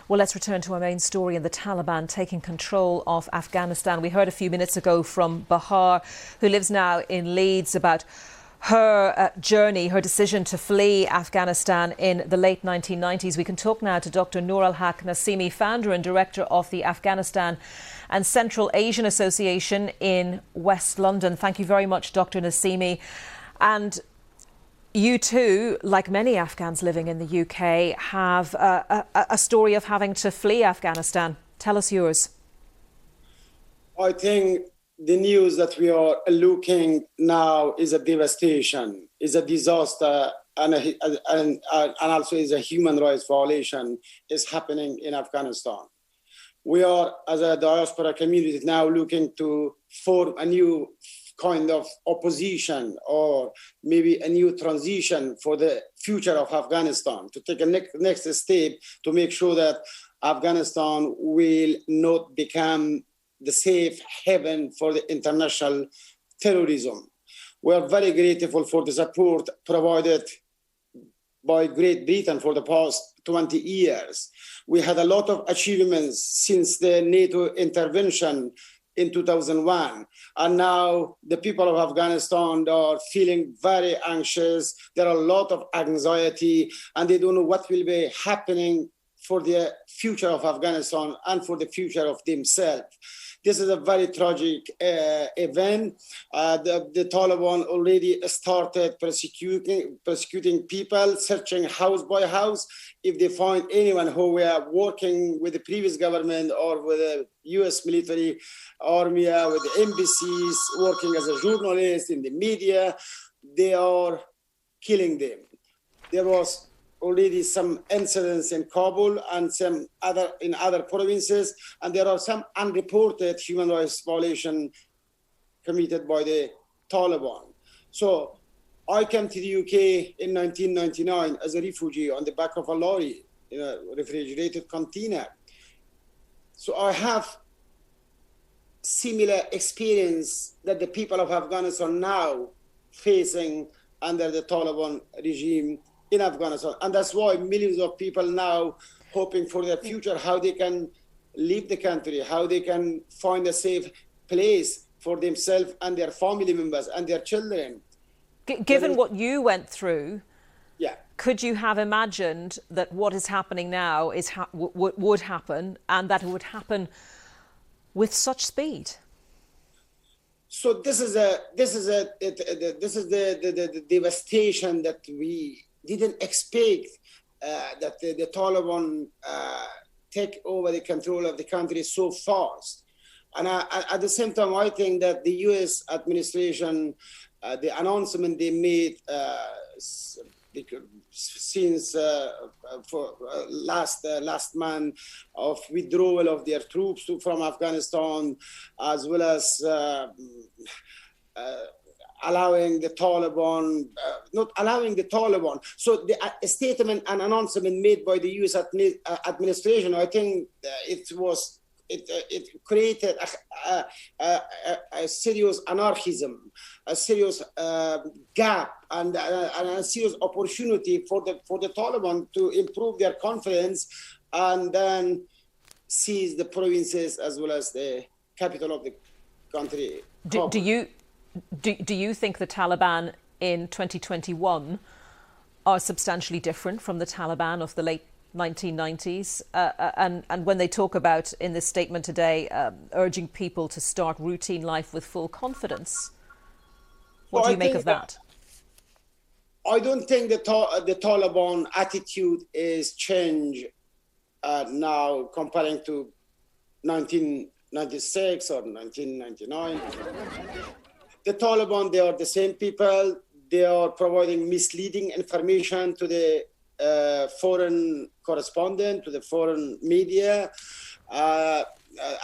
Well, let's return to our main story in the Taliban taking control of Afghanistan. We heard a few minutes ago from Bahar, who lives now in Leeds, about her journey, her decision to flee Afghanistan in the late 1990s. We can talk now to Dr. Nooralhaq Nasimi, founder and director of the Afghanistan and Central Asian Association in West London. Thank you very much, Dr. Nasimi. And you too, like many Afghans living in the UK, have a story of having to flee Afghanistan. Tell us yours. I think the news that we are looking now is a devastation, is a disaster, and also is a human rights violation is happening in Afghanistan. We are, as a diaspora community, now looking to form a new kind of opposition or maybe a new transition for the future of Afghanistan, to take a next step to make sure that Afghanistan will not become the safe haven for the international terrorism. We are very grateful for the support provided by Great Britain for the past 20 years. We had a lot of achievements since the NATO intervention in 2001. And now the people of Afghanistan are feeling very anxious. There are a lot of anxiety, and they don't know what will be happening for the future of Afghanistan and for the future of themselves. This is a very tragic event. The Taliban already started persecuting people, searching house by house. If they find anyone who were working with the previous government or with the US military army, with the embassies, working as a journalist in the media, they are killing them. There was already some incidents in Kabul and some other in other provinces, and there are some unreported human rights violations committed by the Taliban. So I came to the UK in 1999 as a refugee on the back of a lorry in a refrigerated container. So I have similar experience that the people of Afghanistan now facing under the Taliban regime in Afghanistan. And that's why millions of people now hoping for their future, how they can leave the country, how they can find a safe place for themselves and their family members and their children. Given what you went through, yeah, could you have imagined that what is happening now is would happen, and that it would happen with such speed? So this is the devastation that we didn't expect, that the Taliban take over the control of the country so fast. And at the same time, I think that the US administration, the announcement they made since for last month of withdrawal of their troops from Afghanistan, as well as allowing the Taliban, not allowing the Taliban. So the statement and announcement made by the US administration, I think it created a serious anarchism, a serious gap, and a serious opportunity for the Taliban to improve their confidence and then seize the provinces as well as the capital of the country. Do you think the Taliban in 2021 are substantially different from the Taliban of the late 1990s? And when they talk about, in this statement today, urging people to start routine life with full confidence, what do you make of that? I don't think the Taliban attitude is changed now comparing to 1996 or 1999. The Taliban, they are the same people. They are providing misleading information to the foreign correspondent, to the foreign media.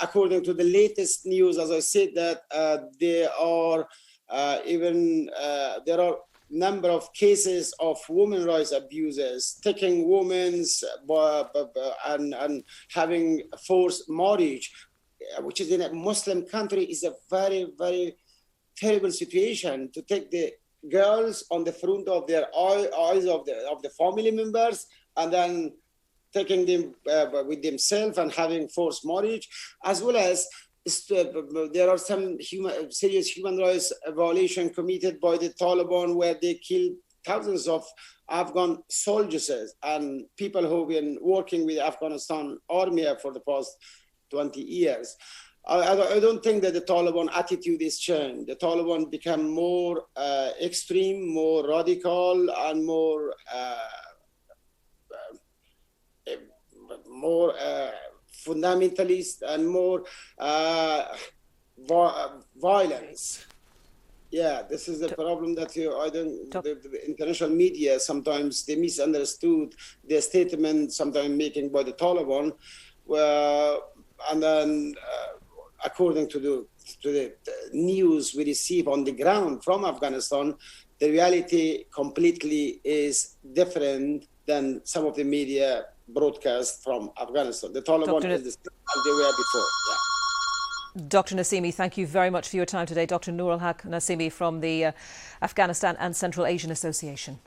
According to the latest news, as I said, that there are number of cases of women rights abuses, taking women and having forced marriage, which is in a Muslim country, is a very, very terrible situation, to take the girls on the front of their eyes of the family members and then taking them with themselves and having forced marriage, as well as there are some serious human rights violations committed by the Taliban, where they killed thousands of Afghan soldiers and people who've been working with the Afghanistan army for the past 20 years. I don't think that the Taliban attitude is changed. The Taliban become more extreme, more radical, and more fundamentalist and more violence. Yeah, this is the problem that the international media sometimes they misunderstood the statement sometimes making by the Taliban, and then according to the news we receive on the ground from Afghanistan, the reality completely is different than some of the media broadcast from Afghanistan. The Taliban is the same as they were before. Yeah. Dr. Nasimi, thank you very much for your time today. Dr. Nooralhaq Nasimi from the Afghanistan and Central Asian Association.